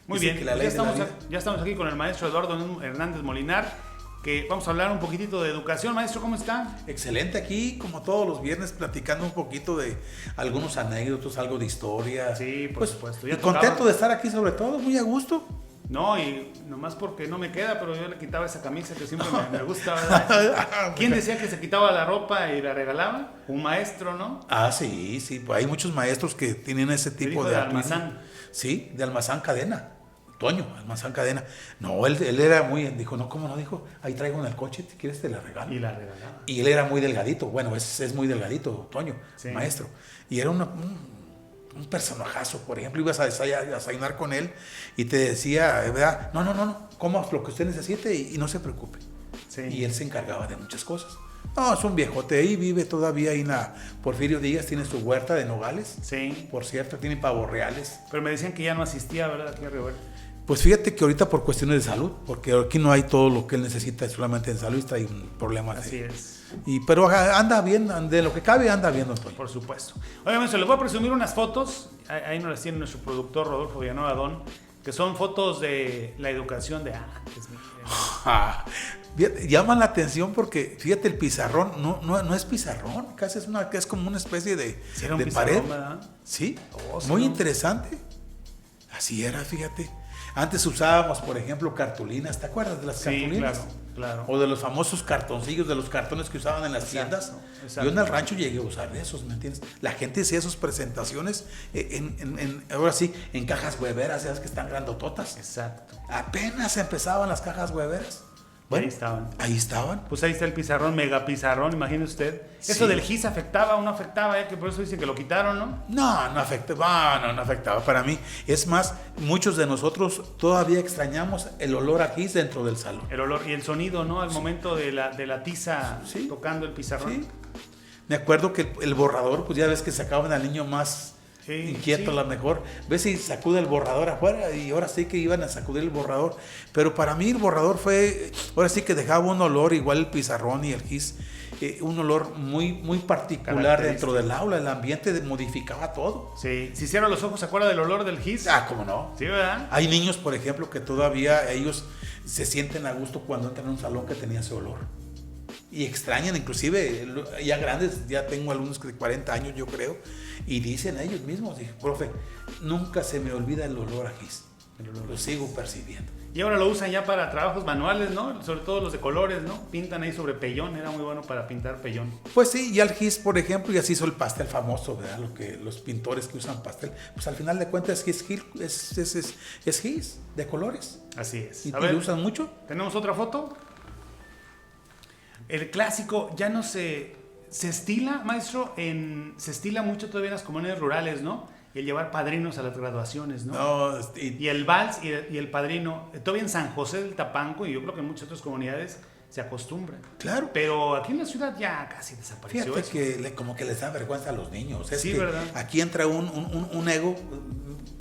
Muy Dicen bien, que la pues ley de la vida. ya estamos aquí con el maestro Eduardo Hernández Molinar, que vamos a hablar un poquitito de educación. Maestro, ¿cómo está? Excelente, aquí como todos los viernes platicando un poquito de algunos anécdotas, algo de historia. Sí, por supuesto. Ya Y contento tocaba. de estar aquí, sobre todo, muy a gusto. No, y nomás porque no me queda, pero yo le quitaba esa camisa que siempre me gusta, ¿verdad? ¿Quién decía que se quitaba la ropa y la regalaba? Un maestro, ¿no? Ah, sí, pues hay muchos maestros que tienen ese El tipo hijo de de actitud. Almazán. Sí, de Almazán Cadena. Toño, Almazán Cadena. No, él era muy, dijo, no, ¿cómo no? Dijo, ahí traigo en el coche, si quieres te la regalo. Y la regalaba. Y él era muy delgadito, bueno, es muy delgadito, Toño, Sí. maestro. Y era un personajazo, por ejemplo, ibas a desayunar con él y te decía, ¿verdad? No, coma lo que usted necesite y no se preocupe. Sí. Y él se encargaba de muchas cosas. No, es un viejote, ahí vive todavía ahí en la Porfirio Díaz, tiene su huerta de nogales, Sí. por cierto, tiene pavos reales. Pero me decían que ya no asistía, ¿verdad? Aquí a Río Verde. Pues fíjate que ahorita por cuestiones de salud, porque aquí no hay todo lo que él necesita solamente en salud, hay un problema. Así es. Pero anda bien, de lo que cabe anda bien, don Toño. Por supuesto. Oigan, maestro, les voy a presumir unas fotos. Ahí nos las tiene nuestro productor Rodolfo Villanueva Don, que son fotos de la educación de antes. Llaman la atención porque, fíjate, el pizarrón no es pizarrón, casi es como una especie de, Sí, era un de pizarrón, pared. ¿verdad? Sí, Oh, sí, muy ¿no? interesante. Así era, fíjate. Antes usábamos, por ejemplo, cartulinas, ¿te acuerdas de las Sí, cartulinas? claro. O de los famosos cartoncillos, de los cartones que usaban en las tiendas. Exacto. Yo en el rancho llegué a usar de esos, ¿me entiendes? La gente hacía sus presentaciones ahora sí, en cajas hueveras, ¿sabes? Que están grandototas. Exacto. Apenas empezaban las cajas hueveras. Bueno, Ahí estaban. Ahí estaban. Pues ahí está el pizarrón, mega pizarrón, imagine usted. Sí. ¿Eso del GIS afectaba o no afectaba? Que por eso dicen que lo quitaron, ¿no? No afectaba, no afectaba para mí. Es más, muchos de nosotros todavía extrañamos el olor a gis dentro del salón. El olor y el sonido, ¿no? Al momento de la tiza Sí. tocando el pizarrón. Sí. Me acuerdo que el borrador, pues ya ves que sacaban al niño más inquieto, sí. a lo mejor. Ves si sacude el borrador afuera y ahora sí que iban a sacudir el borrador. Pero para mí el borrador fue, ahora sí que dejaba un olor, igual el pizarrón y el gis, un olor muy particular dentro del aula. El ambiente modificaba todo. Sí. Si cierran los ojos, ¿se acuerda del olor del GIS? ¿Cómo no? Sí, ¿verdad? Hay niños, por ejemplo, que todavía ellos se sienten a gusto cuando entran a un salón que tenía ese olor. Y extrañan, inclusive ya grandes, ya tengo alumnos de 40 años yo creo, y dicen ellos mismos, dije, profe, nunca se me olvida el olor a gis, lo sigo percibiendo. Y ahora lo usan ya para trabajos manuales, ¿no? Sobre todo los de colores, ¿no? Pintan ahí sobre pellón, era muy bueno para pintar pellón. Pues sí, y al gis, por ejemplo, ya se hizo el pastel famoso, ¿verdad? Los pintores que usan pastel, pues al final de cuentas es gis de colores. Así es. ¿Y A lo ver, usan mucho? ¿tenemos otra foto? El clásico ya no se estila, maestro, se estila mucho todavía en las comunidades rurales, ¿no? Y el llevar padrinos a las graduaciones, ¿no? No, Y el vals y el padrino, todavía en San José del Tapanco, y yo creo que en muchas otras comunidades se acostumbran. claro. Pero aquí en la ciudad ya casi desapareció Fíjate eso. que como que les da vergüenza a los niños. Es Sí, que ¿verdad? aquí entra un ego,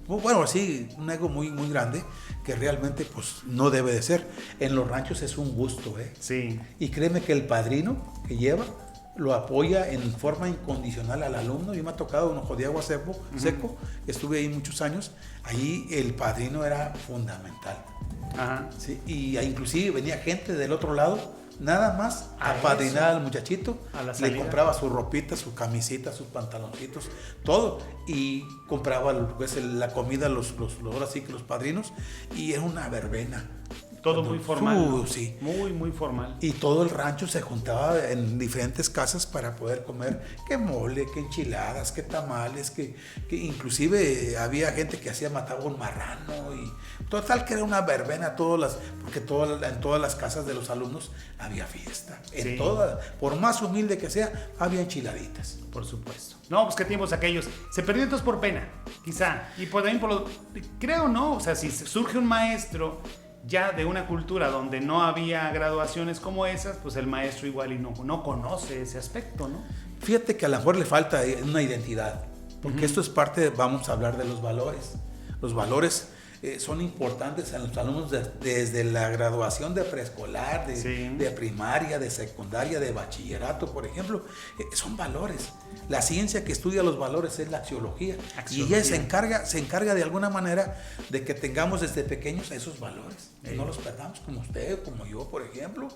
bueno, sí, un ego muy grande que realmente pues no debe de ser. En los ranchos es un gusto, ¿eh? Sí. Y créeme que el padrino que lleva lo apoya en forma incondicional al alumno. Yo me ha tocado un ojo de agua seco, estuve ahí muchos años. Ahí el padrino era fundamental. Ajá. Sí, y inclusive venía gente del otro lado, nada más A a padrinar eso. al muchachito, A la le salida. compraba su ropita, su camisita, sus pantaloncitos, todo, y compraba pues, la comida, ahora sí que los padrinos, y era una verbena. Todo muy formal. ¿no? Sí. Muy formal. Y todo el rancho se juntaba en diferentes casas para poder comer que mole, que enchiladas, que tamales, que inclusive había gente que mataba un marrano y total que era una verbena porque en todas las casas de los alumnos había fiesta. Sí. Por más humilde que sea, había enchiladitas. Por supuesto. No, pues qué tiempos aquellos. Se perdió entonces por pena, quizá. Y también creo, ¿no? O sea, si surge un maestro ya de una cultura donde no había graduaciones como esas, pues el maestro igual y no conoce ese aspecto, ¿no? Fíjate que a lo mejor le falta una identidad, porque esto es parte, vamos a hablar de los valores. Los valores son importantes en los alumnos desde la graduación de preescolar, de primaria, de secundaria, de bachillerato, por ejemplo. Son valores. La ciencia que estudia los valores es la axiología. Y ella se encarga de alguna manera de que tengamos desde pequeños esos valores. Y no los perdamos, como usted, como yo, por ejemplo.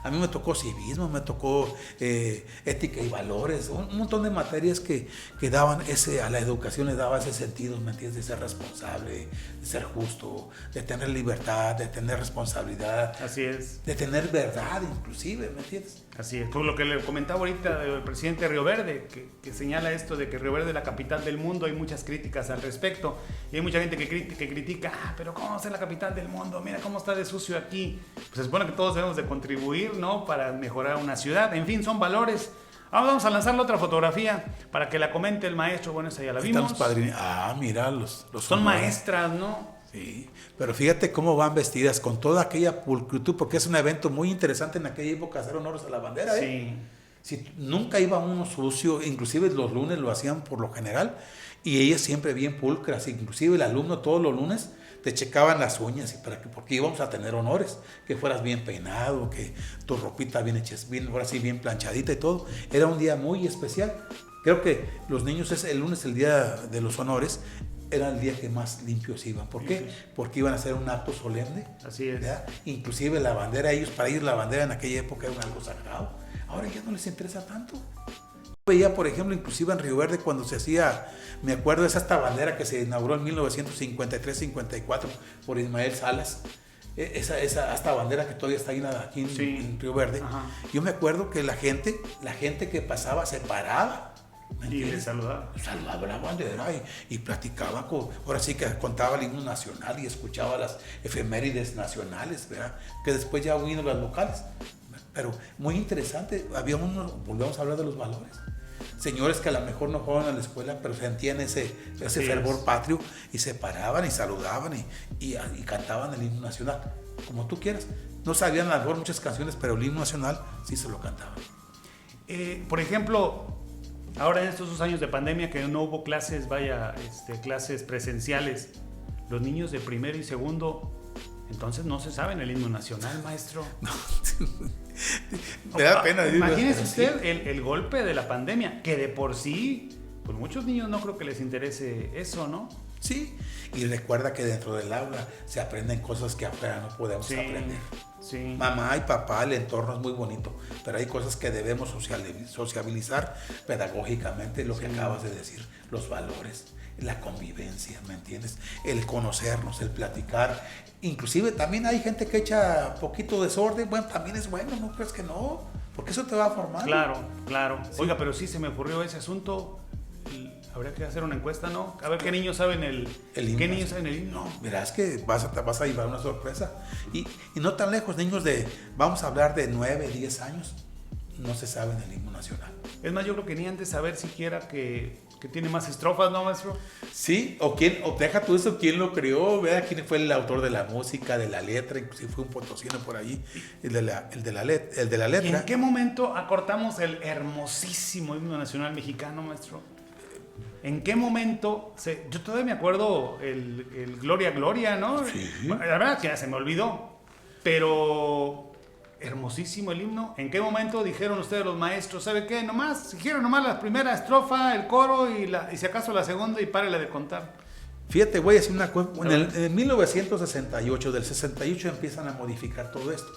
A mí me tocó civismo, me tocó ética y valores, un montón de materias que daban a la educación le daba ese sentido, ¿me entiendes? De ser responsable, de ser justo, de tener libertad, de tener responsabilidad. Así es. De tener verdad, inclusive, ¿me entiendes? Así es. Por lo que le comentaba ahorita el presidente de Río Verde, que señala esto de que Río Verde es la capital del mundo, hay muchas críticas al respecto. Y hay mucha gente que critica, pero ¿cómo va a ser la capital del mundo? Mira cómo está de sucio aquí. Pues se supone que todos debemos de contribuir, ¿no? Para mejorar una ciudad. En fin, son valores. Vamos a lanzarle otra fotografía para que la comente el maestro. Bueno, esa ya la vimos. Mira, los son maestras, ¿no? Sí, pero fíjate cómo van vestidas con toda aquella pulcritud, porque es un evento muy interesante en aquella época hacer honores a la bandera. Sí. Si nunca iba uno sucio, inclusive los lunes lo hacían por lo general, y ellas siempre bien pulcras, inclusive el alumno todos los lunes te checaban las uñas porque íbamos a tener honores, que fueras bien peinado, que tu ropita bien hecha, ahora sí bien planchadita y todo. Era un día muy especial. Creo que los niños el lunes, el día de los honores, era el día que más limpios iban. ¿Por qué? Sí. Porque iban a hacer un acto solemne. Así es. ¿Verdad? Inclusive la bandera, para ellos la bandera en aquella época era algo sagrado. Ahora ya no les interesa tanto. Veía, por ejemplo, inclusive en Río Verde cuando se hacía, me acuerdo de esta bandera que se inauguró en 1953-54 por Ismael Salas. Esta bandera que todavía está aquí en Río Verde. Ajá. Yo me acuerdo que la gente que pasaba se paraba. Y le saludaba. Saludaba la bandera y platicaba, ahora sí que contaba el himno nacional y escuchaba las efemérides nacionales, ¿verdad? Que después ya vino las locales. Pero muy interesante, volvemos a hablar de los valores. Señores que a lo mejor no jugaban a la escuela, pero sentían ese fervor patrio y se paraban y saludaban y cantaban el himno nacional, como tú quieras. No sabían a lo mejor muchas canciones, pero el himno nacional sí se lo cantaban. Por ejemplo, ahora en estos 2 años de pandemia que no hubo clases, clases presenciales, los niños de primero y segundo, entonces no se saben el himno nacional, maestro. No. Me da pena. Imagínese usted el golpe de la pandemia, que de por sí, pues muchos niños no creo que les interese eso, ¿no? Sí, y recuerda que dentro del aula se aprenden cosas que afuera no podemos aprender. Sí. Mamá y papá, el entorno es muy bonito, pero hay cosas que debemos sociabilizar pedagógicamente, lo que acabas de decir, los valores, la convivencia, ¿me entiendes? El conocernos, el platicar. Inclusive también hay gente que echa poquito desorden, bueno, también es bueno, ¿no crees que no? Porque eso te va a formar. Claro. Sí. Oiga, pero sí se me ocurrió ese asunto. Habría que hacer una encuesta, ¿no? A ver qué niños saben el himno. ¿Qué niños saben el himno? No, verás que vas a llevar una sorpresa. Y no tan lejos, niños vamos a hablar de 9, 10 años, no se saben el himno nacional. Es más, yo creo que ni antes saber siquiera que tiene más estrofas, ¿no, maestro? Sí, o deja tú eso, quién lo creó, vea quién fue el autor de la música, de la letra, inclusive fue un potosino por allí, el de la letra. ¿Y en qué momento acortamos el hermosísimo himno nacional mexicano, maestro? ¿En qué momento? Yo todavía me acuerdo el Gloria, Gloria, ¿no? Sí. La verdad que ya se me olvidó, pero hermosísimo el himno. ¿En qué momento dijeron ustedes los maestros, ¿sabe qué? Dijeron nomás la primera estrofa, el coro y si acaso la segunda y párele de contar. Fíjate, voy a decir una cosa. En 1968, del 68 empiezan a modificar todo esto.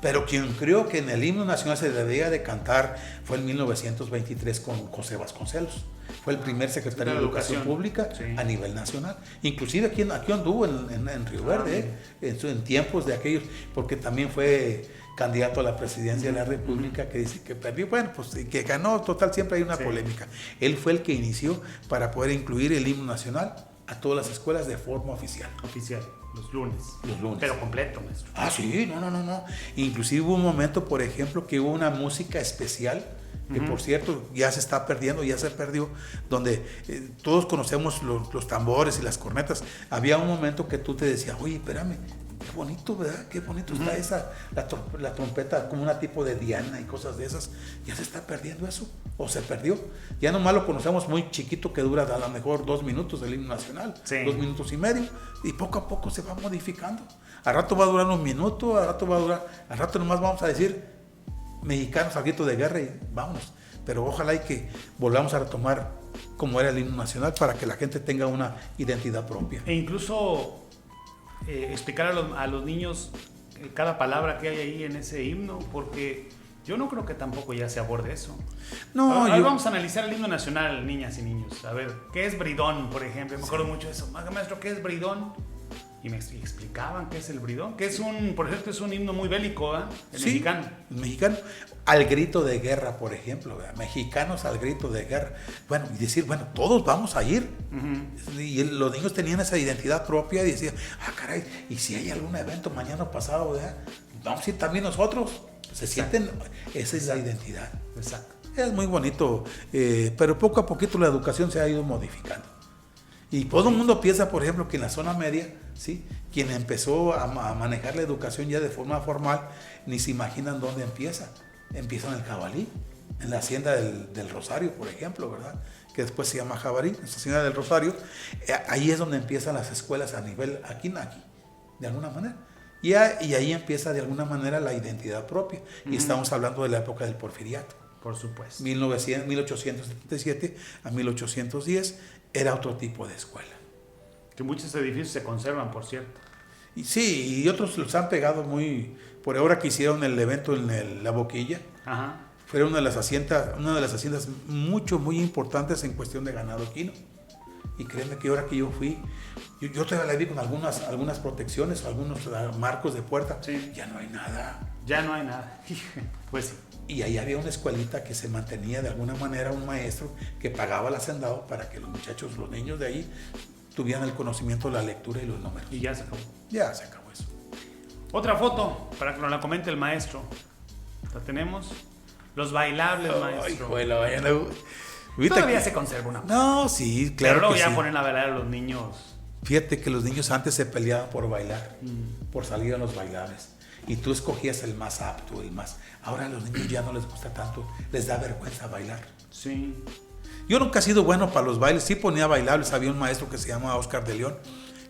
Pero quien creo que en el himno nacional se debía de cantar fue en 1923 con José Vasconcelos. Fue el primer secretario de Educación Pública a nivel nacional. Inclusive aquí anduvo en Río Verde, en tiempos de aquellos, porque también fue candidato a la presidencia de la República, que dice que perdió, bueno, pues que ganó, total, siempre hay una polémica. Él fue el que inició para poder incluir el himno nacional a todas las escuelas de forma oficial. Los lunes. Pero completo, maestro. Sí, no. Inclusive hubo un momento, por ejemplo, que hubo una música especial, que por cierto ya se perdió, donde todos conocemos los tambores y las cornetas. Había un momento que tú te decías, oye, espérame, Qué bonito, ¿verdad? Qué bonito está esa, la trompeta como una tipo de diana y cosas de esas. Ya se está perdiendo eso, o se perdió. Ya nomás lo conocemos muy chiquito, que dura a lo mejor 2 minutos del himno nacional, Sí. 2 minutos y medio, y poco a poco se va modificando. Al rato va a durar 1 minuto, al rato nomás vamos a decir mexicanos al grito de guerra y vámonos. Pero ojalá y que volvamos a retomar como era el himno nacional para que la gente tenga una identidad propia. E incluso explicar a los niños cada palabra que hay ahí en ese himno, porque yo no creo que tampoco ya se aborde eso. No, Ahora vamos a analizar el himno nacional, niñas y niños. A ver, ¿qué es bridón, por ejemplo? Me acuerdo mucho de eso. Maestro, ¿qué es bridón? Y me explicaban qué es el bridón, que es por ejemplo, es un himno muy bélico, ¿eh? El mexicano. El mexicano, al grito de guerra, por ejemplo, ¿verdad? Mexicanos al grito de guerra. Bueno, y decir, bueno, todos vamos a ir. Y los niños tenían esa identidad propia y decían, caray, y si hay algún evento mañana o pasado, ¿verdad? Vamos a ir también nosotros. Se sienten, esa es la identidad. Exacto. Es muy bonito, pero poco a poquito la educación se ha ido modificando. Y todo el mundo piensa, por ejemplo, que en la zona media, ¿sí? Quien empezó a manejar la educación ya de forma formal, ni se imaginan dónde empieza. Empieza en el Jabalí, en la hacienda del Rosario, por ejemplo, ¿verdad? Que después se llama Jabalí, en la hacienda del Rosario. Ahí es donde empiezan las escuelas a nivel aquí, de alguna manera. Y ahí empieza de alguna manera la identidad propia. Y estamos hablando de la época del Porfiriato. Por supuesto. 1877 a 1810 era otro tipo de escuela. Que muchos edificios se conservan, por cierto. Y sí, y otros los han pegado muy... Por ahora que hicieron el evento en La Boquilla, Ajá. fue una de las haciendas muy importantes en cuestión de ganado equino. Y créeme que ahora que yo fui, yo todavía la vi con algunas protecciones, algunos marcos de puerta. Sí. Ya no hay nada. Ya no hay nada. Pues sí. Y ahí había una escuelita que se mantenía de alguna manera, un maestro que pagaba el hacendado para que los muchachos, los niños de ahí, tuvieran el conocimiento de la lectura y los números. Y ya se acabó. Ya se acabó eso. Otra foto, para que nos la comente el maestro. ¿La tenemos? Los bailables, maestro. Ay, juela, vayan a... Todavía se conserva una. No, sí, claro. Pero luego que ya sí. ponen a bailar a los niños. Fíjate que los niños antes se peleaban por bailar, por salir a los bailables. Y tú escogías el más apto, el más... Ahora a los niños ya no les gusta tanto, les da vergüenza bailar. Sí. Yo nunca he sido bueno para los bailes, sí ponía bailables. Había un maestro que se llamaba Oscar de León,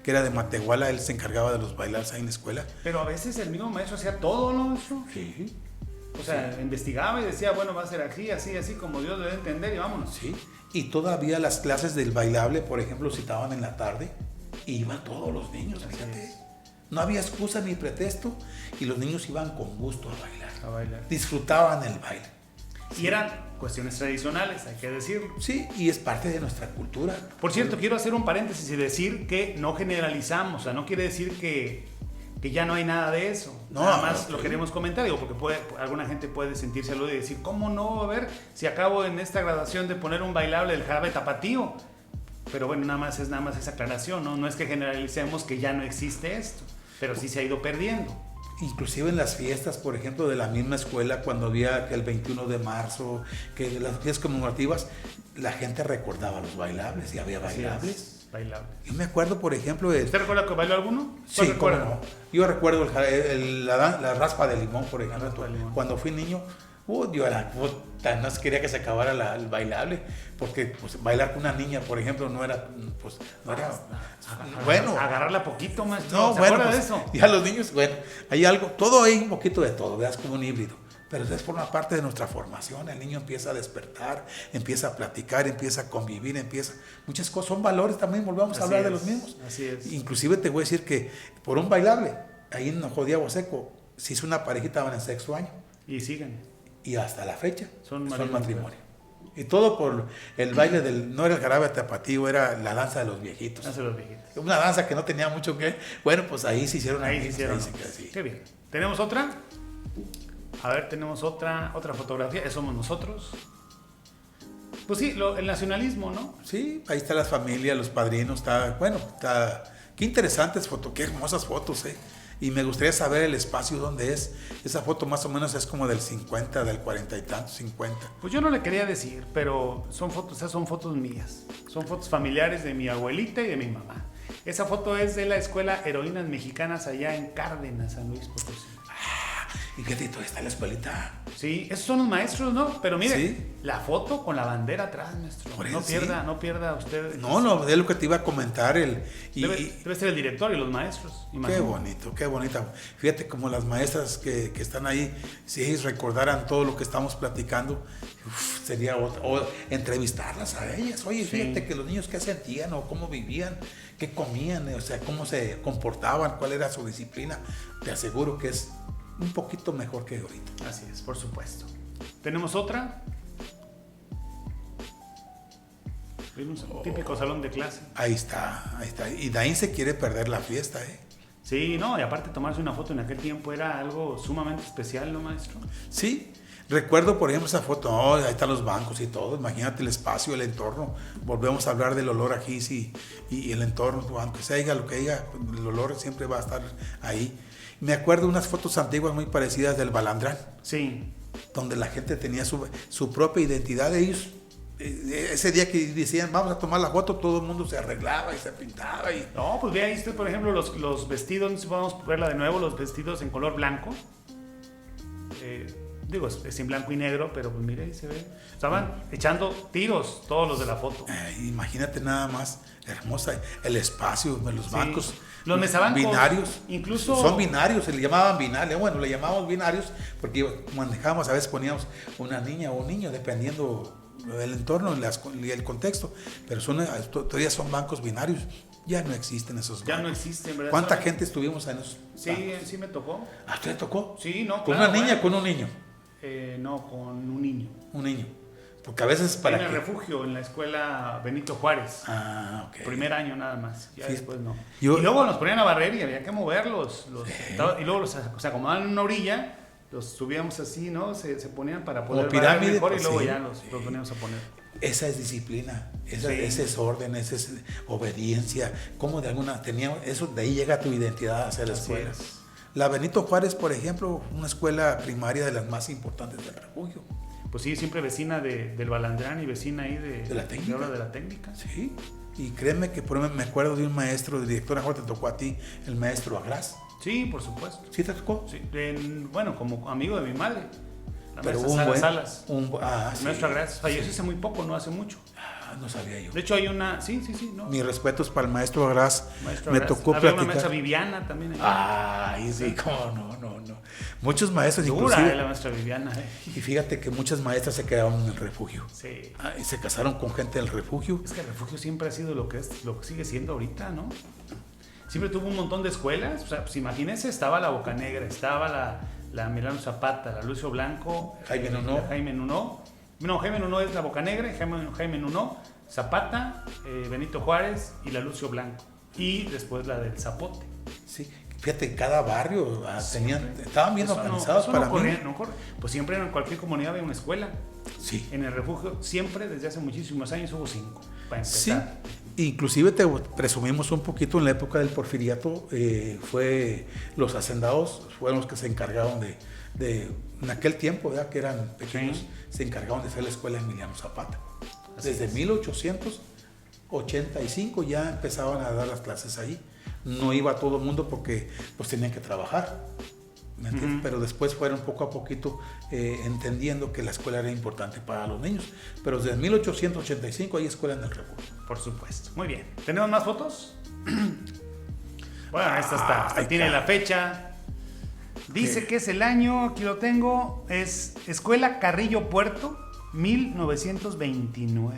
que era de Matehuala, él se encargaba de los bailables ahí en la escuela. Pero a veces el mismo maestro hacía todo, ¿no? Sí. O sea, investigaba y decía, bueno, va a ser aquí, así, así, como Dios debe entender y vámonos. Sí, y todavía las clases del bailable, por ejemplo, citaban en la tarde y iban todos los niños, fíjate. No había excusa ni pretexto y los niños iban con gusto a bailar. A bailar. Disfrutaban el baile. Y eran cuestiones tradicionales, hay que decirlo. Sí, y es parte de nuestra cultura. Por cierto, quiero hacer un paréntesis y decir que no generalizamos, o sea, no quiere decir que ya no hay nada de eso. No, nada más no, lo queremos comentar, digo, porque alguna gente puede sentirse aludido y decir, ¿cómo no? A ver, si acabo en esta graduación de poner un bailable del jarabe tapatío. Pero bueno, nada más esa aclaración, ¿no? No es que generalicemos que ya no existe esto, pero sí se ha ido perdiendo. Inclusive en las fiestas, por ejemplo, de la misma escuela, cuando había que el 21 de marzo, que las fiestas conmemorativas, la gente recordaba los bailables y había bailables. Bailables. Yo me acuerdo, por ejemplo, ¿Usted recuerda que bailó alguno? Sí, cómo no. Yo recuerdo la raspa de limón, por ejemplo. Cuando fui niño, yo era puta, no quería que se acabara el bailable, porque pues, bailar con una niña, por ejemplo, no era, bueno. Agarrarla poquito más. No, ¿Se bueno, acuerda pues, de eso? ya los niños, bueno, hay algo, hay un poquito de todo, veas como un híbrido. Pero es forma parte de nuestra formación. El niño empieza a despertar, empieza a platicar, empieza a convivir, muchas cosas, son valores también, volvamos a hablar de los mismos. Así es. Inclusive te voy a decir que por un bailable, ahí en Ojo de Agua Seco, se hizo una parejita, van en 6º año. Y siguen. Y hasta la fecha son matrimonio. Y todo por el baile no era el jarabe tapatío, era la danza de los viejitos. Danza de los viejitos. Una danza que no tenía mucho que... Bueno, pues ahí se hicieron. Ahí se hicieron. Sí. Qué bien. ¿Tenemos otra? A ver, tenemos otra fotografía. Somos nosotros. Pues sí, el nacionalismo, ¿no? Sí, ahí está la familia, los padrinos. Qué interesantes fotos, qué hermosas fotos, Y me gustaría saber el espacio donde es. Esa foto más o menos es como del 50, del 40 y tantos, 50. Pues yo no le quería decir, pero son fotos mías. Son fotos familiares de mi abuelita y de mi mamá. Esa foto es de la escuela Heroínas Mexicanas allá en Cárdenas, San Luis Potosí. ¿Y qué todavía está en la escuelita? Sí, esos son los maestros, ¿no? Pero mire, Sí. la foto con la bandera atrás, maestro. Por No eso, pierda, sí. no pierda usted. No, es lo que te iba a comentar. Debe ser el director y los maestros. Qué imagino. bonito, qué bonita. Fíjate como las maestras que están ahí, si ellas recordaran todo lo que estamos platicando, sería o entrevistarlas a ellas. Oye, Sí. fíjate que los niños qué sentían o cómo vivían, qué comían, o sea, cómo se comportaban, cuál era su disciplina. Te aseguro que es un poquito mejor que ahorita. Así es, por supuesto. ¿Tenemos otra? Un típico salón de clase. Ahí está, ahí está. Y Dain se quiere perder la fiesta, ¿eh? Sí, no, y aparte tomarse una foto en aquel tiempo era algo sumamente especial, ¿no, maestro? Sí, recuerdo por ejemplo esa foto, oh, ahí están los bancos y todo, imagínate el espacio, el entorno, volvemos a hablar del olor a gis y el entorno, aunque se diga lo que diga, el olor siempre va a estar ahí. Me acuerdo de unas fotos antiguas muy parecidas del Balandrán, Sí. donde la gente tenía su propia identidad, ellos, ese día que decían vamos a tomar la foto, todo el mundo se arreglaba y se pintaba y... No, pues ve ahí usted, por ejemplo, los vestidos, vamos a verla de nuevo, los vestidos en color blanco. Digo, es en blanco y negro, pero pues mire, ahí se ve. Estaban echando tiros todos los de la foto. Imagínate nada más, hermosa, el espacio, los bancos. Sí. Los mesabancos. Binarios. Incluso. Son binarios, se le llamaban binarios. Bueno, le llamábamos binarios porque manejábamos, a veces poníamos una niña o un niño, dependiendo del entorno y el contexto. Pero todavía son bancos binarios. Ya no existen esos bancos. Ya no existen, ¿verdad? ¿Cuánta gente estuvimos en esos Sí, bancos? sí me tocó. ¿A usted le tocó? Sí, no, ¿Con claro, una niña o bueno. con un niño? No, con un niño. Un niño. Porque a veces para en el que... refugio, en la escuela Benito Juárez. Ah, ok. Primer año nada más, ya Sí. después no. Y luego nos ponían a barrer y había que moverlos. Y luego los acomodaban en una orilla, los subíamos así, ¿no? Se ponían para poder barrer pirámide, mejor pues, y luego sí, ya los sí. poníamos a poner. Esa es disciplina, Sí. ese es orden, esa es obediencia. ¿Cómo de alguna tenía eso? De ahí llega tu identidad hacia la Así escuela. es. La Benito Juárez, por ejemplo, una escuela primaria de las más importantes del refugio. Pues sí, siempre vecina del Balandrán y vecina ahí De la técnica. de la técnica. Sí. Y créeme que por ejemplo, me acuerdo de un maestro, de director, a lo mejor te tocó a ti, el maestro Agras. Sí, por supuesto. ¿Sí te tocó? Sí, bueno, como amigo de mi madre. La Pero maestra un Salas. buen... El sí. maestro Agras falleció hace muy poco, no hace mucho. No sabía yo. De hecho hay una... Sí, no. Mis respetos para el maestro Agras. Maestro Me Agras. tocó Había platicar. una maestra Viviana también. Ay, sí, cómo no. Muchos maestros, Dura inclusive. la maestra Viviana. Y fíjate que muchas maestras se quedaron en el refugio. Sí. Y se casaron con gente del refugio. Es que el refugio siempre ha sido lo que sigue siendo ahorita, ¿no? Siempre tuvo un montón de escuelas. O sea, pues imagínense, estaba la Boca Negra, estaba la Milano Zapata, la Lucio Blanco, Jaime Nuno. la Jaime Nuno. No, Jaime Nuno es la Boca Negra, Jaime Nuno, Zapata, Benito Juárez y la Lucio Blanco. Y después la del Zapote. Sí, fíjate, cada barrio estaban bien organizados eso para no mí. corría, no corre. Pues siempre en cualquier comunidad había una escuela. Sí. En el refugio siempre, desde hace muchísimos años, hubo 5, para Sí, empezar. inclusive te presumimos un poquito en la época del porfiriato, fue los hacendados fueron los que se encargaron en aquel tiempo, ¿verdad? Que eran pequeños, Sí. se encargaron de hacer la escuela Emiliano Zapata. Así Desde es. 1885 ya empezaban a dar las clases ahí. No iba todo el mundo porque pues tenían que trabajar. ¿Me entiendes? Ujú. Pero después fueron poco a poquito entendiendo que la escuela era importante para los niños. Pero desde 1885 hay escuela en el refugio. Por supuesto. Muy bien. ¿Tenemos más fotos? Bueno, esta tiene la fecha. Dice que es el año, aquí lo tengo, es Escuela Carrillo Puerto, 1929.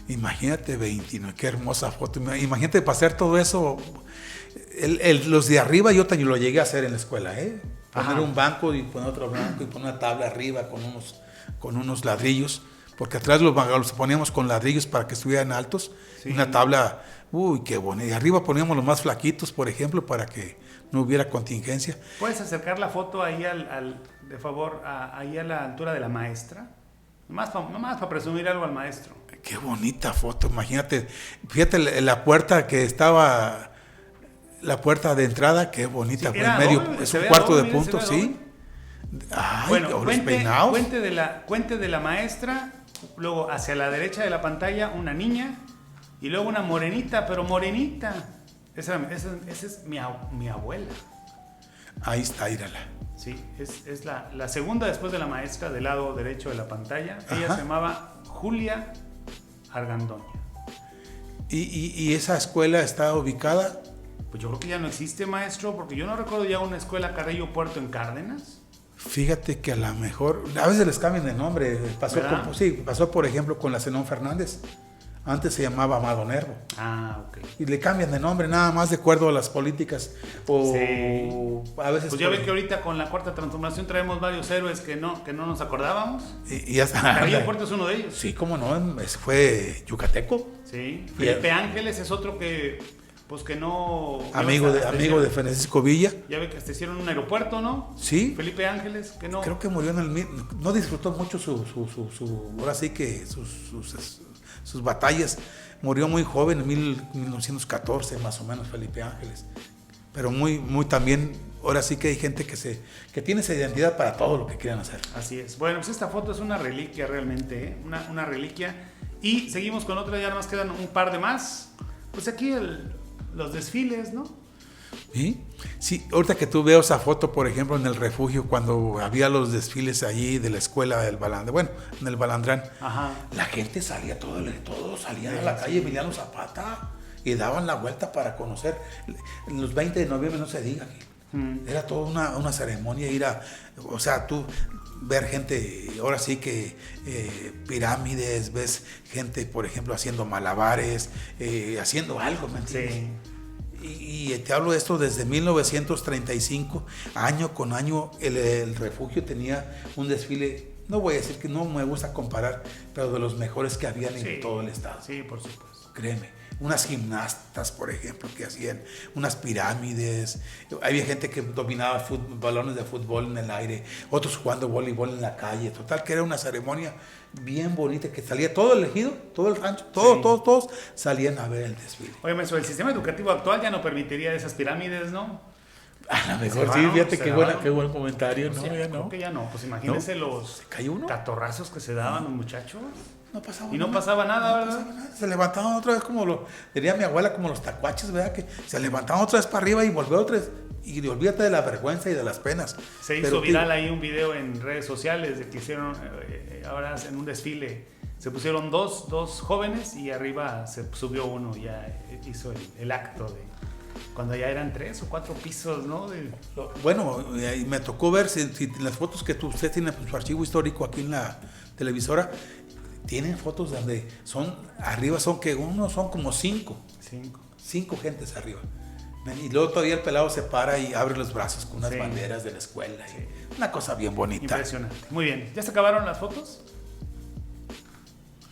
Imagínate 29, qué hermosa foto. Imagínate para hacer todo eso. Los de arriba yo también lo llegué a hacer en la escuela, ¿eh? Poner Ajá. un banco y poner otro banco y poner una tabla arriba con unos ladrillos, porque atrás los poníamos con ladrillos para que estuvieran altos. Sí. Y una tabla, uy, qué bonita. Y arriba poníamos los más flaquitos, por ejemplo, para que no hubiera contingencia. ¿Puedes acercar la foto ahí de favor, ahí a la altura de la maestra? Nomás para presumir algo al maestro. Qué bonita foto, imagínate. Fíjate la puerta que estaba, la puerta de entrada, qué bonita. Sí, en era medio, doble, es se un ve cuarto doble, de mira, punto, se ve sí. Ay, Bueno, los cuente peinados. de la maestra, luego hacia la derecha de la pantalla una niña y luego una morenita, pero morenita. Esa es mi abuela. Ahí está, írala. Sí, es la segunda después de la maestra del lado derecho de la pantalla. Ella se llamaba Julia Argandoña. ¿Y esa escuela está ubicada? Pues yo creo que ya no existe, maestro, porque yo no recuerdo ya una escuela Carrillo Puerto en Cárdenas. Fíjate que a lo mejor, a veces les cambian de nombre. Pasó por ejemplo con la Zenón Fernández. Antes se llamaba Amado Nervo. Ah, ok. Y le cambian de nombre nada más de acuerdo a las políticas. A veces pues ya ven que ahorita con la Cuarta Transformación traemos varios héroes que no nos acordábamos. Y ya está. Carrillo Puerto es uno de ellos. Sí, cómo no, ese fue yucateco. Sí. Felipe Ángeles es otro que, pues que no... Amigo de Francisco Villa. Ya ve que hasta hicieron un aeropuerto, ¿no? Sí. Felipe Ángeles, que no... Creo que murió no disfrutó mucho ahora sí que sus batallas. Murió muy joven, en 1914 más o menos, Felipe Ángeles. Pero muy también, ahora sí que hay gente que tiene esa identidad para todo lo que quieran hacer. Así es. Bueno, pues esta foto es una reliquia realmente, ¿eh? Una reliquia. Y seguimos con otra, ya nada más quedan un par de más. Pues aquí los desfiles, ¿no? Sí, ahorita que tú veo esa foto, por ejemplo, en el refugio, cuando había los desfiles allí de la escuela del Balandrán, bueno, en el Balandrán, la gente salía, todos salían a la calle Emiliano Zapata y daban la vuelta para conocer. Los 20 de noviembre no se diga, era toda una ceremonia, o sea, tú ver gente, ahora sí que pirámides, ves gente, por ejemplo, haciendo malabares, haciendo algo, ¿me entiendes? Sí. Y te hablo de esto desde 1935, año con año el refugio tenía un desfile, no voy a decir que no me gusta comparar, pero de los mejores que habían en todo el estado. Sí, por supuesto. Créeme, unas gimnastas, por ejemplo, que hacían unas pirámides, había gente que dominaba balones de fútbol en el aire, otros jugando voleibol en la calle, total que era una ceremonia bien bonita, que salía todo el ejido, todo el rancho, todos salían a ver el desfile. Oye, maestro, el sistema educativo actual ya no permitiría esas pirámides, ¿no? A lo mejor sí, fíjate qué buen comentario. Pues no, ya no. Creo que ya no, pues imagínense los catorrazos que se daban los muchachos. No pasaba y no pasaba nada, ¿verdad? Pasaba nada. Se levantaban otra vez diría mi abuela, como los tacuaches, ¿verdad? Que se levantaban otra vez para arriba y volvió otra vez. Y olvídate de la vergüenza y de las penas. Se hizo viral ahí un video en redes sociales de que hicieron, ahora en un desfile, se pusieron dos jóvenes y arriba se subió uno, ya hizo el acto de cuando ya eran 3 o 4 pisos, ¿no? Bueno, me tocó ver si las fotos que usted tiene en su archivo histórico aquí en la televisora, tienen fotos donde arriba son como 5 gentes arriba. Y luego todavía el pelado se para y abre los brazos con unas banderas de la escuela. Sí. Una cosa bien bonita. Impresionante. Muy bien. ¿Ya se acabaron las fotos?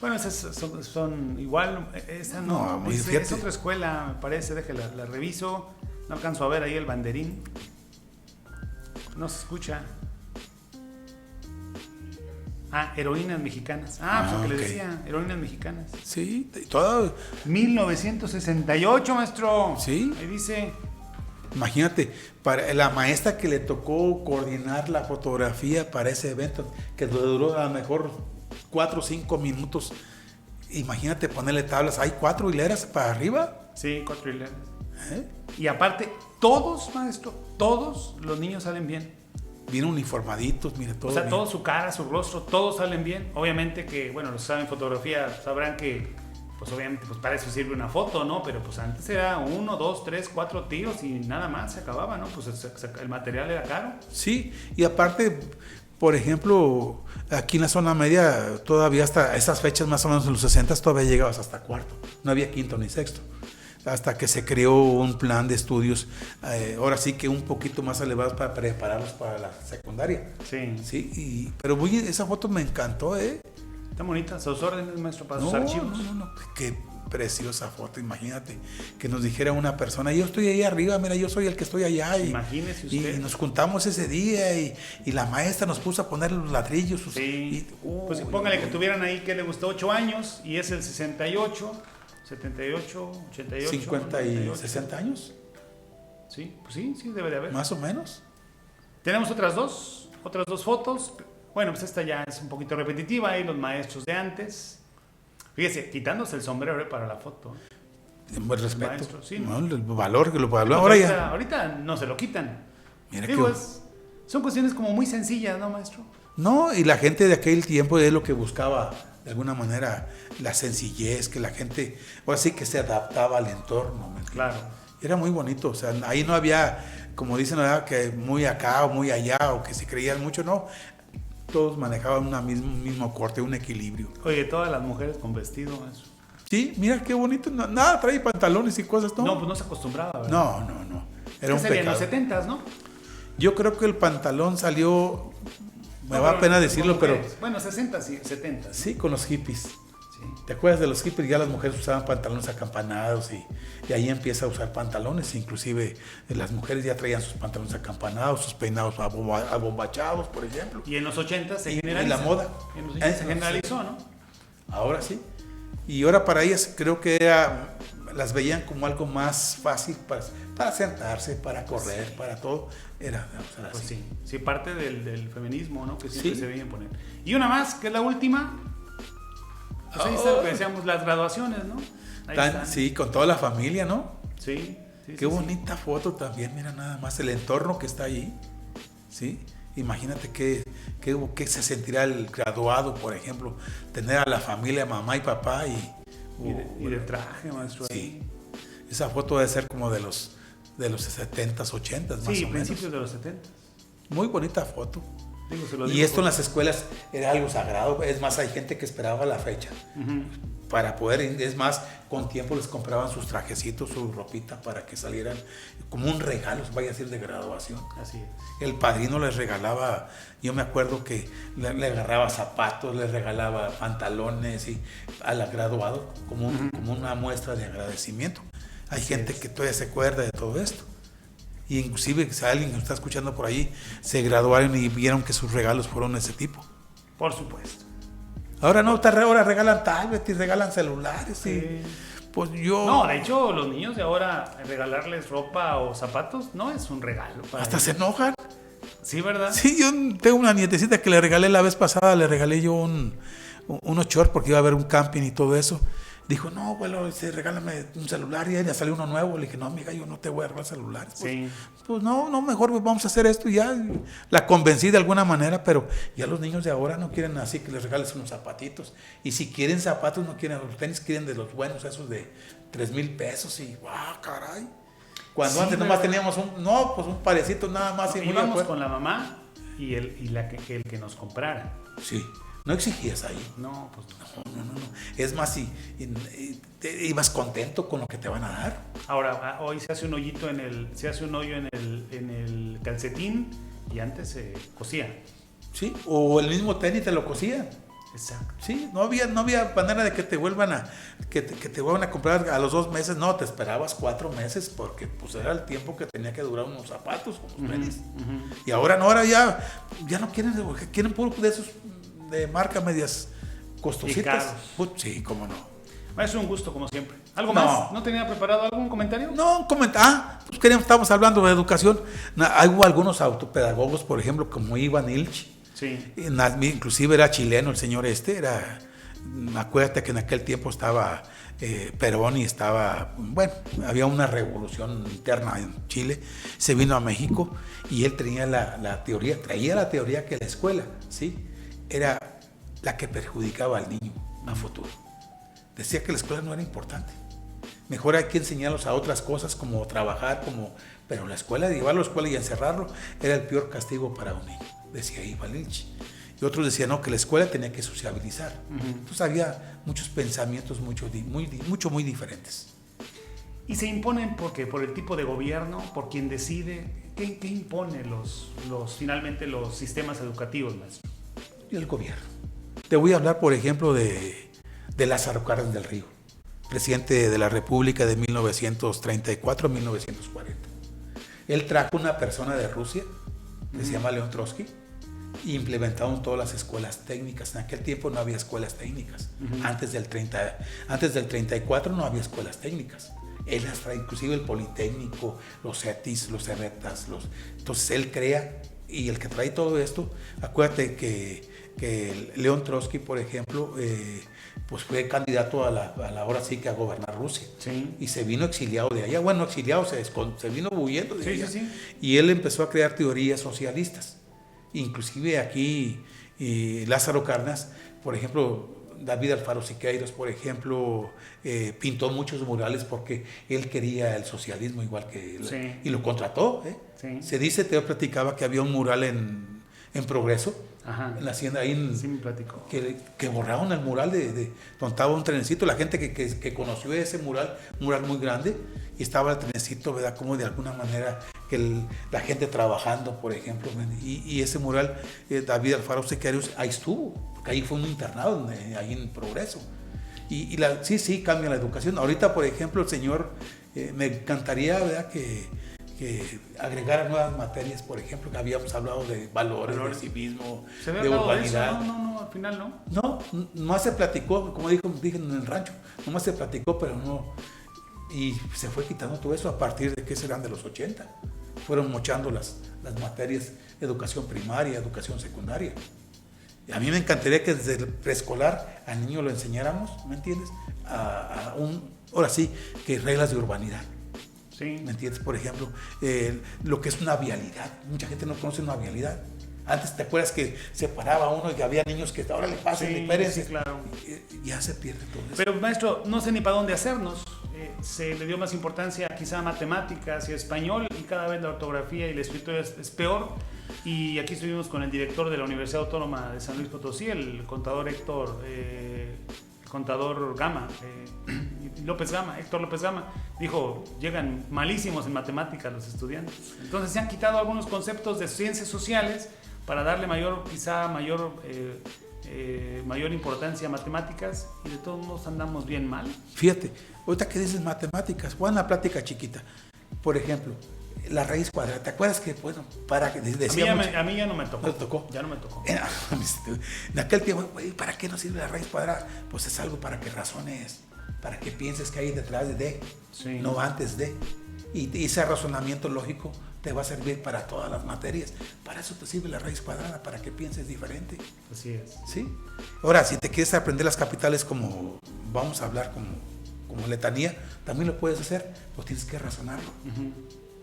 Bueno, esas son igual. Esa no es otra escuela, me parece. Déjala, la reviso. No alcanzo a ver ahí el banderín. No se escucha. Heroínas mexicanas. Pues lo que les decía, heroínas mexicanas. Sí, todo. 1968, maestro. Sí. Ahí dice. Imagínate, para la maestra que le tocó coordinar la fotografía para ese evento, que duró a lo mejor 4 o 5 minutos. Imagínate ponerle tablas. ¿Hay 4 hileras para arriba? Sí, 4 hileras. Y aparte, todos, maestro, todos los niños salen bien. Bien uniformaditos, mire, todo. O sea, bien. todo su cara, su rostro, todos salen bien. Obviamente que, bueno, los que saben fotografía sabrán que, pues obviamente, pues para eso sirve una foto, ¿no? Pero pues antes era 1, 2, 3, 4 tiros y nada más se acababa, ¿no? Pues el material era caro. Sí, y aparte, por ejemplo, aquí en la zona media, todavía hasta esas fechas más o menos en los 60 todavía llegabas hasta cuarto. No había quinto ni sexto. Hasta que se creó un plan de estudios, ahora sí que un poquito más elevados para prepararlos para la secundaria. Sí. Pero esa foto me encantó, Está bonita, sus órdenes, maestro, para sus archivos. No, qué preciosa foto, imagínate, que nos dijera una persona, yo estoy ahí arriba, mira, yo soy el que estoy allá. Imagínese usted. Y nos juntamos ese día y la maestra nos puso a poner los ladrillos. Pues póngale que tuvieran ahí, que le gustó 8 años, y es el 68... 78, 88, 50 y 60 años. Sí, pues sí, debe de haber. Más o menos. Tenemos otras dos fotos. Bueno, pues esta ya es un poquito repetitiva, ahí los maestros de antes. Fíjese, quitándose el sombrero para la foto. buen respeto. Maestro, sí, ¿no? El valor que lo puede hablar. Pues Ahora ya. ahorita no se lo quitan. Mira Digo, que- son cuestiones como muy sencillas, ¿no, maestro? No, y la gente de aquel tiempo es lo que buscaba, de alguna manera, la sencillez, que la gente, ahora sí que se adaptaba al entorno. ¿me entiendes? Claro. Era muy bonito, o sea, ahí no había, como dicen, ¿verdad? Que muy acá o muy allá, o que se creían mucho, no. Todos manejaban un mismo corte, un equilibrio. Oye, todas las mujeres con vestido, maestro. Sí, mira qué bonito, nada, trae pantalones y cosas, ¿no? No, pues no se acostumbraba, ¿verdad? No. Era un sería en pecado. los 70s, ¿no? Yo creo que el pantalón salió, me No, va a pero pena con decirlo, pero mujeres. Bueno, 60s y 70s. sí, con los hippies. Sí. ¿Te acuerdas de los hippies? Ya las mujeres usaban pantalones acampanados y ahí empieza a usar pantalones. Inclusive las mujeres ya traían sus pantalones acampanados, sus peinados abombachados, por ejemplo. Y en los 80 se Y generalizó. la moda. En los 80 se No, generalizó, ¿no? Ahora sí. Y ahora para ellas creo que las veían como algo más fácil para sentarse, para correr, para todo. Era usar Pues así. sí, sí, parte del feminismo, ¿no? Que siempre Sí. se veía imponer. Y una más, que es la última. Pues ahí está lo que decíamos, las graduaciones, ¿no? Ahí están. Sí, con toda la familia, ¿no? Sí, sí. Qué bonita foto también, mira nada más el entorno que está allí, ¿sí? Imagínate qué se sentirá el graduado, por ejemplo, tener a la familia, mamá y papá Y de traje, maestro. Sí, ahí. esa foto debe ser como de los 70s, 80s, más Sí, o menos. principios de los 70. Muy bonita foto. Digo, se lo Y digo esto en las escuelas era algo sagrado, es más, hay gente que esperaba la fecha Ujú. para poder, es más, con tiempo les compraban sus trajecitos, su ropita para que salieran como un regalo, vaya a decir, de graduación. Así es. El padrino les regalaba, yo me acuerdo que le agarraba zapatos, le regalaba pantalones y al graduado como una muestra de agradecimiento. Hay Así gente es. que todavía se acuerda de todo esto. Y inclusive si alguien que está escuchando por ahí se graduaron y vieron que sus regalos fueron de ese tipo. Por supuesto. Ahora no, ahora regalan tablets y regalan celulares. Sí. Y, pues yo... No, de hecho, los niños de ahora, regalarles ropa o zapatos no es un regalo. Para hasta ellos. se enojan. Sí, ¿verdad? Sí, yo tengo una nietecita que le regalé la vez pasada, le regalé yo unos shorts porque iba a haber un camping y todo eso. Dijo, no, abuelo, regálame un celular y ahí le salió uno nuevo. Le dije, no, amiga, yo no te voy a regalar celulares. Sí. Pues no, mejor vamos a hacer esto y ya. La convencí de alguna manera, pero ya los niños de ahora no quieren así que les regales unos zapatitos. Y si quieren zapatos, no quieren los tenis, quieren de los buenos, esos de 3,000 pesos y ¡guau, caray! Cuando Sí, antes nomás ¿verdad? teníamos un parecito nada más. y muy de Íbamos acuerdo. con la mamá y el que nos comprara. Sí, no exigías ahí. No, pues no. No. Es más, si te ibas contento con lo que te van a dar. Ahora, hoy se hace un hoyito se hace un hoyo en el calcetín y antes se cosía. Sí, o el mismo tenis te lo cosían. Exacto. Sí, no había manera de que te vuelvan que te vuelvan a comprar a los 2 meses. No, te esperabas 4 meses porque pues era el tiempo que tenía que durar unos zapatos, unos tenis. Y ahora no, ahora ya no quieren puro de esos de marca medias costositas. caros. Sí, cómo no. Es un gusto, como siempre. ¿Algo No. más? ¿No tenía preparado algún comentario? No, estamos hablando de educación. Hubo algunos autopedagogos, por ejemplo, como Iván Illich. Sí. Inclusive era chileno el señor acuérdate que en aquel tiempo estaba Perón y había una revolución interna en Chile, se vino a México y él traía la teoría que la escuela, ¿sí? Era la que perjudicaba al niño a futuro. Decía que la escuela no era importante. Mejor hay que enseñarlos a otras cosas como trabajar, pero llevarlo a la escuela y encerrarlo era el peor castigo para un niño, decía Iván Illich. Y otros decían no, que la escuela tenía que sociabilizar. Entonces había muchos pensamientos muy diferentes. Y se imponen porque por el tipo de gobierno, por quien decide, ¿qué impone finalmente los sistemas educativos, maestro? Y el gobierno. Te voy a hablar, por ejemplo, de Lázaro Cárdenas del Río, presidente de la República de 1934 a 1940. Él trajo una persona de Rusia, que se llama León Trotsky, y implementaron todas las escuelas técnicas. En aquel tiempo no había escuelas técnicas. Antes del 34 no había escuelas técnicas. Él hasta inclusive el Politécnico, los CETIS, los CERETAS, entonces él crea, y el que trae todo esto, acuérdate que León Trotsky, por ejemplo, pues fue candidato a la hora sí que a gobernar Rusia. Sí. Y se vino exiliado de allá. Bueno, exiliado, se vino huyendo de allá. Sí. Y él empezó a crear teorías socialistas. Inclusive aquí Lázaro Cárdenas, por ejemplo, David Alfaro Siqueiros, por ejemplo, pintó muchos murales porque él quería el socialismo igual que él. Sí. Y lo contrató. Sí. Se dice, te platicaba que había un mural en Progreso, Ajá. en la hacienda ahí Sí, me platicó. que borraron el mural donde estaba un trenecito. La gente que conoció ese mural muy grande, y estaba el trenecito, ¿verdad? Como de alguna manera que la gente trabajando, por ejemplo, y ese mural, David Alfaro Siqueiros, ahí estuvo, porque ahí fue un internado, ahí en Progreso. Sí, cambia la educación. Ahorita, por ejemplo, el señor, me encantaría, ¿verdad? Que agregara nuevas materias, por ejemplo, que habíamos hablado de valores. De civismo, de urbanidad. No, al final no. No, nomás se platicó, como dije en el rancho, nomás se platicó, pero no. Y se fue quitando todo eso a partir de que serán de los 80. Fueron mochando las materias, educación primaria, educación secundaria. Y a mí me encantaría que desde el preescolar al niño lo enseñáramos, ¿me entiendes? Ahora sí, que reglas de urbanidad. Sí. ¿Me entiendes? Por ejemplo, lo que es una vialidad. Mucha gente no conoce una vialidad. Antes, ¿te acuerdas que se paraba uno y que había niños que ahora le pasen, Sí, espérense? sí, claro. Ya se pierde todo eso. Pero maestro, no sé ni para dónde hacernos. Se le dio más importancia quizá a matemáticas y a español, y cada vez la ortografía y la escritura es peor. Y aquí estuvimos con el director de la Universidad Autónoma de San Luis Potosí, el contador Héctor Gama, Héctor López Gama, dijo, llegan malísimos en matemáticas los estudiantes. Entonces se han quitado algunos conceptos de ciencias sociales para darle mayor importancia a matemáticas, y de todos modos andamos bien mal. Fíjate, ahorita que dices matemáticas, voy a una plática chiquita. Por ejemplo, la raíz cuadrada. ¿Te acuerdas que, bueno, a mí ya no me tocó. ¿No te tocó? Ya no me tocó. En aquel tiempo, ¿para qué nos sirve la raíz cuadrada? Pues es algo para que razones, para que pienses que hay detrás de, sí, no antes de. Y ese razonamiento lógico te va a servir para todas las materias. Para eso te sirve la raíz cuadrada, para que pienses diferente. Así es. ¿Sí? Ahora, si te quieres aprender las capitales como vamos a hablar como letanía, también lo puedes hacer, pues tienes que razonarlo.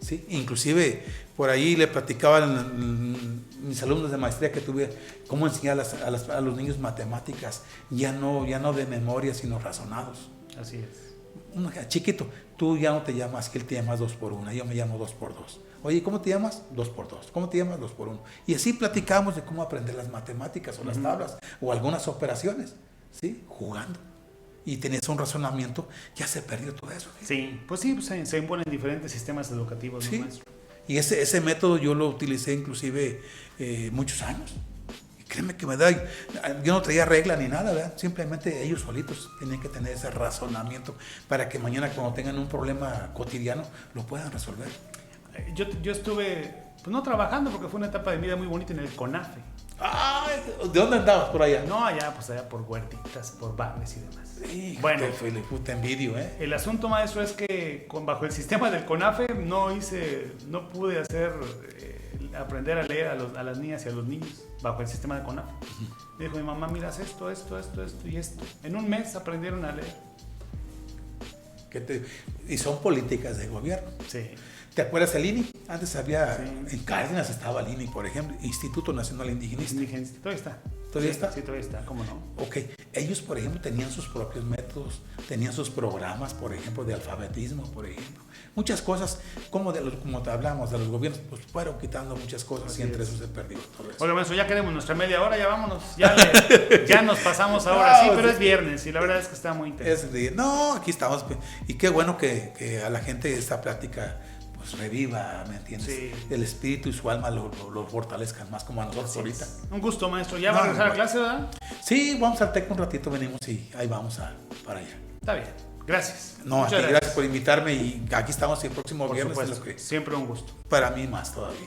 ¿Sí? Inclusive por ahí le platicaban mis alumnos de maestría que tuve cómo enseñar a los niños matemáticas, ya no de memoria, sino razonados. Así es. Chiquito, tú ya no te llamas, que él te llamas 2x1, yo me llamo 2x2. Oye, ¿cómo te llamas? 2x2. ¿Cómo te llamas? 2x1. Y así platicamos de cómo aprender las matemáticas o las tablas o algunas operaciones, ¿sí? Jugando. Y tenías un razonamiento, ya se perdió todo eso. Sí, pues se imponen diferentes sistemas educativos, ¿no, sí. maestro? Y ese método yo lo utilicé inclusive muchos años. Y créeme que me da, yo no traía regla ni nada, ¿verdad? Simplemente ellos solitos tenían que tener ese razonamiento para que mañana cuando tengan un problema cotidiano lo puedan resolver. Yo estuve, pues no trabajando, porque fue una etapa de vida muy bonita en el CONAFE. Ay, ¿de dónde andabas por allá? No, allá por huertitas, por bares y demás. Sí, bueno, te envidio, ¿eh? El asunto, maestro, es que bajo el sistema del CONAFE no pude hacer aprender a leer a las niñas y a los niños bajo el sistema del CONAFE. Me dijo mi mamá, miras esto y esto. En un mes aprendieron a leer. Y son políticas de gobierno. Sí. ¿Te acuerdas del INI? Antes había, sí. En Cárdenas estaba el INI, por ejemplo, Instituto Nacional Indigenista. Todavía está. ¿Todavía está? Sí, todavía está, ¿cómo no? Ok, ellos, por ejemplo, tenían sus propios métodos, tenían sus programas, por ejemplo, de alfabetismo, por ejemplo. Muchas cosas, como te hablamos de los gobiernos, pues fueron quitando muchas cosas. Así y entre eso se perdió todo eso. Oiga, maestro, ya queremos nuestra media hora, ya vámonos. Ya nos pasamos ahora, sí, pero es viernes y la verdad es que está muy interesante. No, aquí estamos. Y qué bueno que a la gente esta plática pues reviva, ¿me entiendes? Sí. El espíritu y su alma lo fortalezcan más como a nosotros ahorita. Un gusto, maestro. ¿Ya va a regresar a clase, verdad? Sí, vamos al TEC un ratito, venimos y ahí vamos para allá. Está bien. Gracias. No, gracias por invitarme y aquí estamos el próximo viernes. Supuesto, siempre un gusto. Para mí más todavía.